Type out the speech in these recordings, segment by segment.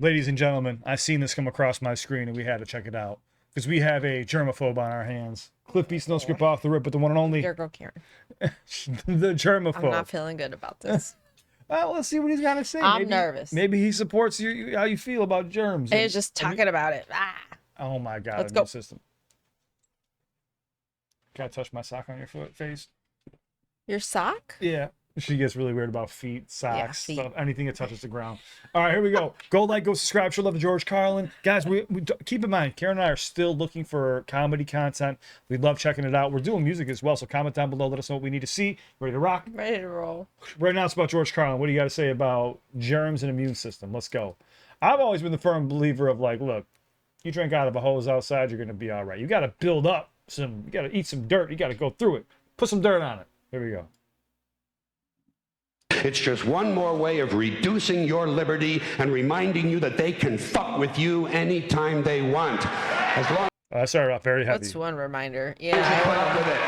Ladies and gentlemen, I've seen this come across my screen and we had to check it out because we have a germaphobe on our hands. CliffBeats, no script off the rip, but the one and only. Here go Karen. The germaphobe. I'm not feeling good about this. Well, let's see what he's got to say. I'm nervous. Maybe he supports how you feel about germs. He's just talking about it. Oh my God. Let's go. System. Can I touch my sock on your face? Your sock? Yeah. She gets really weird about feet, socks, feet. stuff, anything that touches the ground. All right, here we go. Go like, go subscribe. Show love to George Carlin. Guys, we keep in mind, Karen and I are still looking for comedy content. We love checking it out. We're doing music as well, so comment down below. Let us know what we need to see. Ready to rock? Ready to roll. Right now it's about George Carlin. What do you got to say about germs and immune system? Let's go. I've always been the firm believer of like, look, you drink out of a hose outside, you're going to be all right. You got to build up you got to eat some dirt. You got to go through it. Put some dirt on it. Here we go. It's just one more way of reducing your liberty and reminding you that they can fuck with you anytime they want. As long Sorry about very heavy. What's one reminder? as you put up with it.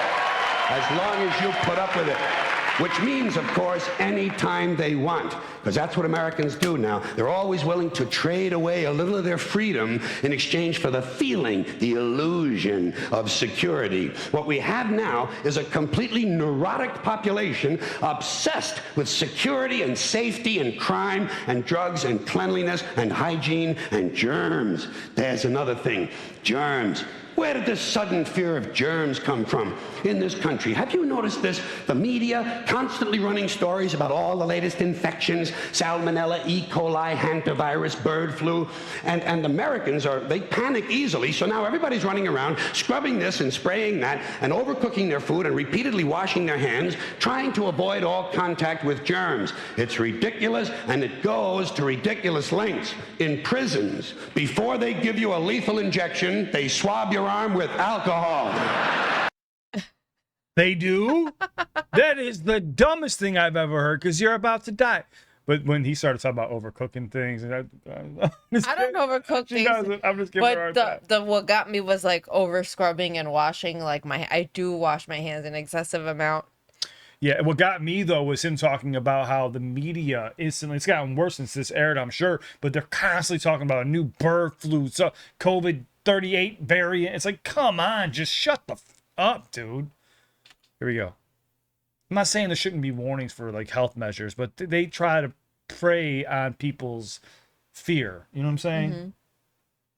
As long as you put up with it. Which means, of course, anytime they want. Because that's what Americans do now. They're always willing to trade away a little of their freedom in exchange for the feeling, the illusion of security. What we have now is a completely neurotic population obsessed with security and safety and crime and drugs and cleanliness and hygiene and germs. There's another thing. Germs. Where did this sudden fear of germs come from in this country? Have you noticed this? The media constantly running stories about all the latest infections, salmonella, E. coli, hantavirus, bird flu, and Americans they panic easily, so now everybody's running around scrubbing this and spraying that and overcooking their food and repeatedly washing their hands, trying to avoid all contact with germs. It's ridiculous, and it goes to ridiculous lengths. In prisons, before they give you a lethal injection, they swab your arm with alcohol. They do? That is the dumbest thing I've ever heard because you're about to die. But when he started talking about overcooking things, and I don't overcook things. I'm just giving her a hard time. What got me was like over scrubbing and washing. Like I do wash my hands an excessive amount. Yeah, what got me though was him talking about how the media instantly, it's gotten worse since this aired, I'm sure, but they're constantly talking about a new bird flu, so COVID-38 variant. It's like, come on, just shut the up, dude. Here we go. I'm not saying there shouldn't be warnings for like health measures, but they try to prey on people's fear. You know what I'm saying?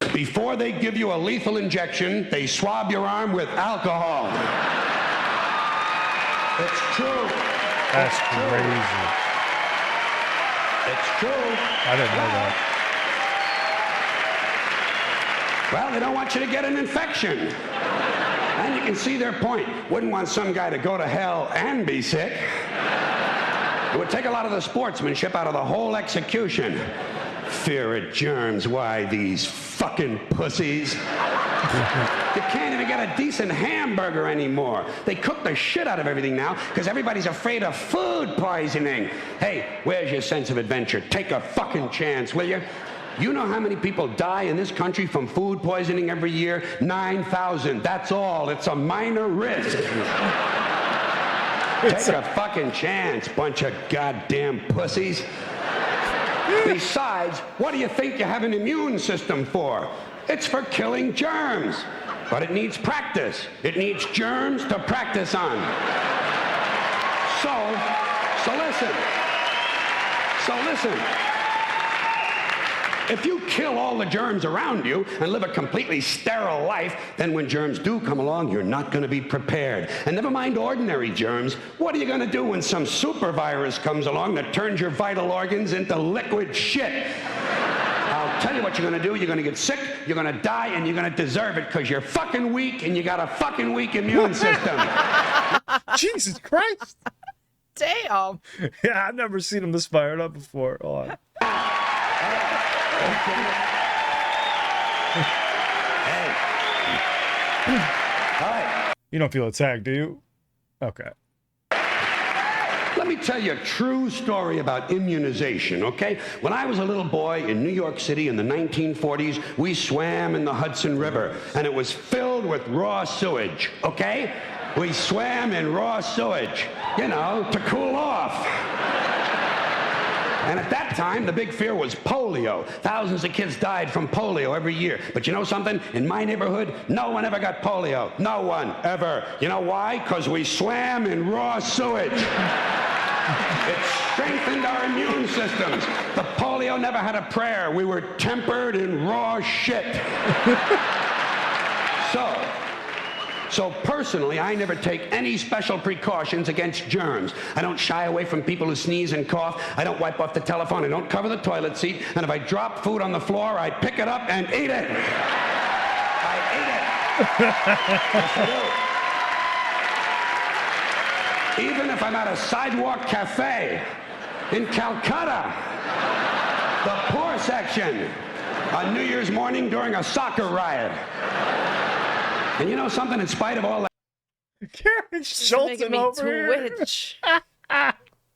Mm-hmm. Before they give you a lethal injection, they swab your arm with alcohol. It's true. That's crazy. It's true. I didn't know that. Well, they don't want you to get an infection. And you can see their point. Wouldn't want some guy to go to hell and be sick. It would take a lot of the sportsmanship out of the whole execution. Fear of germs. Why, these fucking pussies. You can't even get a decent hamburger anymore. They cook the shit out of everything now because everybody's afraid of food poisoning. Hey, where's your sense of adventure? Take a fucking chance, will you? You know how many people die in this country from food poisoning every year? 9,000. That's all. It's a minor risk. Take a fucking chance, bunch of goddamn pussies. Besides, what do you think you have an immune system for? It's for killing germs. But it needs practice. It needs germs to practice on. So listen. If you kill all the germs around you and live a completely sterile life, then when germs do come along, you're not going to be prepared. And never mind ordinary germs, what are you going to do when some super virus comes along that turns your vital organs into liquid shit? I'll tell you what you're going to do. You're going to get sick, you're going to die, and you're going to deserve it because you're fucking weak and you got a fucking weak immune system. Jesus Christ. Damn. Yeah, I've never seen him this fired up before. Hold on. Hey. All right. You don't feel attacked, do you? Okay. Let me tell you a true story about immunization, okay? When I was a little boy in New York City in the 1940s, we swam in the Hudson River, and it was filled with raw sewage, okay? We swam in raw sewage, to cool off. And at that that time, the big fear was polio. Thousands of kids died from polio every year. But you know something? In my neighborhood, no one ever got polio. No one, ever. You know why? Because we swam in raw sewage. It strengthened our immune systems. The polio never had a prayer. We were tempered in raw shit. So personally, I never take any special precautions against germs. I don't shy away from people who sneeze and cough. I don't wipe off the telephone. I don't cover the toilet seat. And if I drop food on the floor, I pick it up and eat it. I eat it. Yes, I do. Even if I'm at a sidewalk cafe in Calcutta, the poor section, on New Year's morning during a soccer riot. And you know something? In spite of all that Karen Schulten over here. Twitch.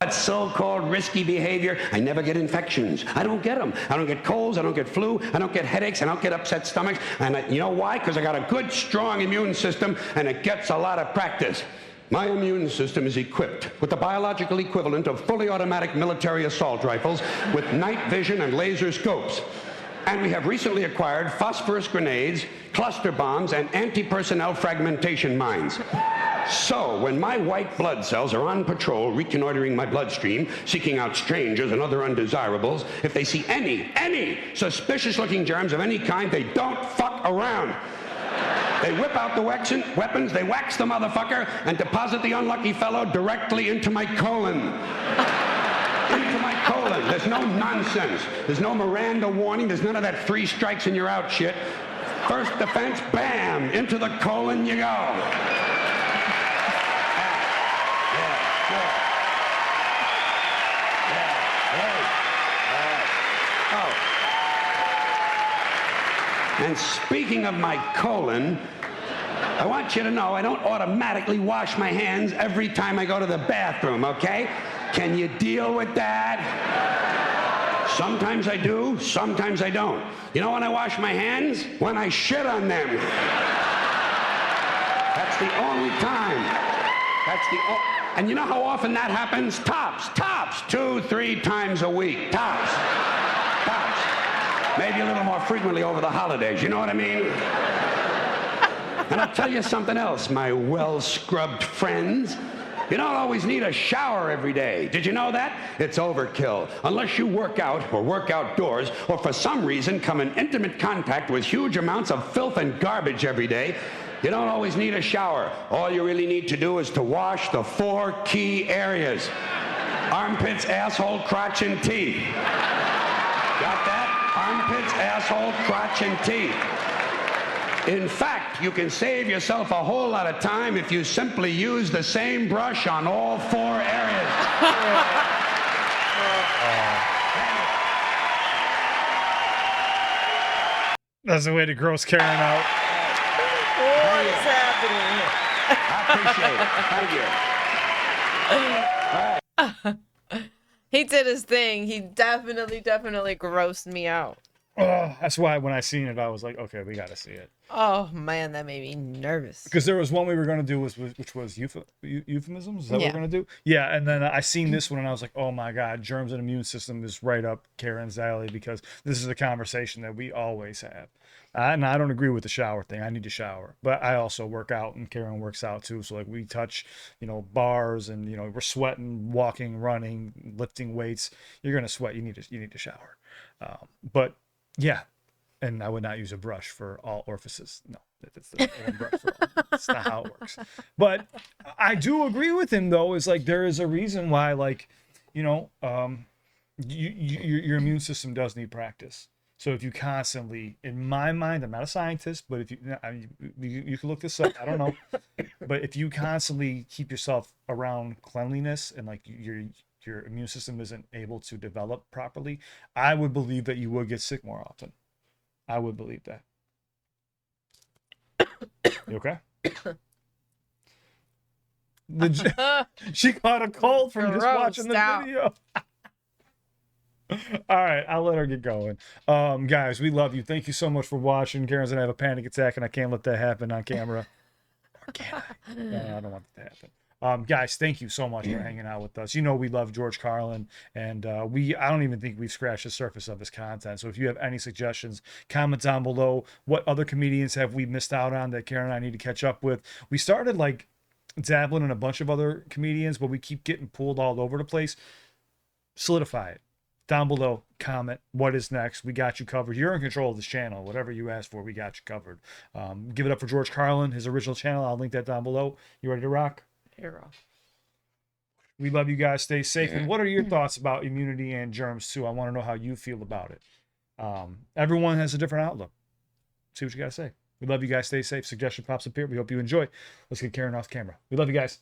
that so-called risky behavior, I never get infections. I don't get them. I don't get colds. I don't get flu. I don't get headaches. I don't get upset stomachs. And you know why? Because I got a good, strong immune system, and it gets a lot of practice. My immune system is equipped with the biological equivalent of fully automatic military assault rifles with night vision and laser scopes. And we have recently acquired phosphorus grenades, cluster bombs, and anti-personnel fragmentation mines. So, when my white blood cells are on patrol, reconnoitering my bloodstream, seeking out strangers and other undesirables, if they see any suspicious-looking germs of any kind, they don't fuck around. They whip out the weapons, they wax the motherfucker, and deposit the unlucky fellow directly into my colon. Into my colon. There's no nonsense. There's no Miranda warning. There's none of that 3 strikes and you're out shit. First defense, bam, into the colon you go. And speaking of my colon, I want you to know I don't automatically wash my hands every time I go to the bathroom, okay? Can you deal with that? Sometimes I do, sometimes I don't. You know when I wash my hands? When I shit on them. That's the only time. And you know how often that happens? Tops, 2, 3 times a week. Tops. Maybe a little more frequently over the holidays, you know what I mean? And I'll tell you something else, my well-scrubbed friends. You don't always need a shower every day. Did you know that? It's overkill. Unless you work out or work outdoors or for some reason come in intimate contact with huge amounts of filth and garbage every day, you don't always need a shower. All you really need to do is to wash the 4 key areas. Armpits, asshole, crotch, and teeth. Got that? Armpits, asshole, crotch, and teeth. In fact, you can save yourself a whole lot of time if you simply use the same brush on all 4 areas. That's the way to gross Karen out. What is happening? I appreciate it. Thank you. He did his thing. He definitely grossed me out. That's why when I seen it, I was like, okay, we got to see it. Oh man, that made me nervous. Because there was one we were going to do, which was euphemisms. Is that what we're going to do? Yeah, and then I seen this one, and I was like, oh my God, germs and immune system is right up Karen's alley, because this is a conversation that we always have. And I don't agree with the shower thing. I need to shower. But I also work out, and Karen works out too. So like we touch, bars, and we're sweating, walking, running, lifting weights. You're going to sweat. You need to shower. But yeah, and I would not use a brush for all orifices. No, that's the brush for all. That's not how it works. But I do agree with him, though. Is like there is a reason why, your immune system does need practice. So if you constantly, in my mind, I'm not a scientist, but if you can look this up. I don't know, but if you constantly keep yourself around cleanliness and like your immune system isn't able to develop properly, I would believe that you would get sick more often. I would believe that. You okay? She caught a cold from just watching the video. All right, I'll let her get going. Guys, we love you. Thank you so much for watching. Karen's gonna have a panic attack, and I can't let that happen on camera. Or can I? No, I don't want that to happen. Guys, thank you so much for hanging out with us. You know we love George Carlin, and I don't even think we've scratched the surface of his content. So if you have any suggestions, comment down below. What other comedians have we missed out on that Karen and I need to catch up with? We started like dabbling in a bunch of other comedians, but we keep getting pulled all over the place. Solidify it. Down below, comment what is next. We got you covered. You're in control of this channel. Whatever you ask for, we got you covered. Give it up for George Carlin, his original channel. I'll link that down below. You ready to rock? Hero. We love you guys. Stay safe. And what are your thoughts about immunity and germs too? I want to know how you feel about it. Everyone has a different outlook. See what you got to say. We love you guys. Stay safe. Suggestion pops up here. We hope you enjoy. Let's get Karen off camera. We love you guys.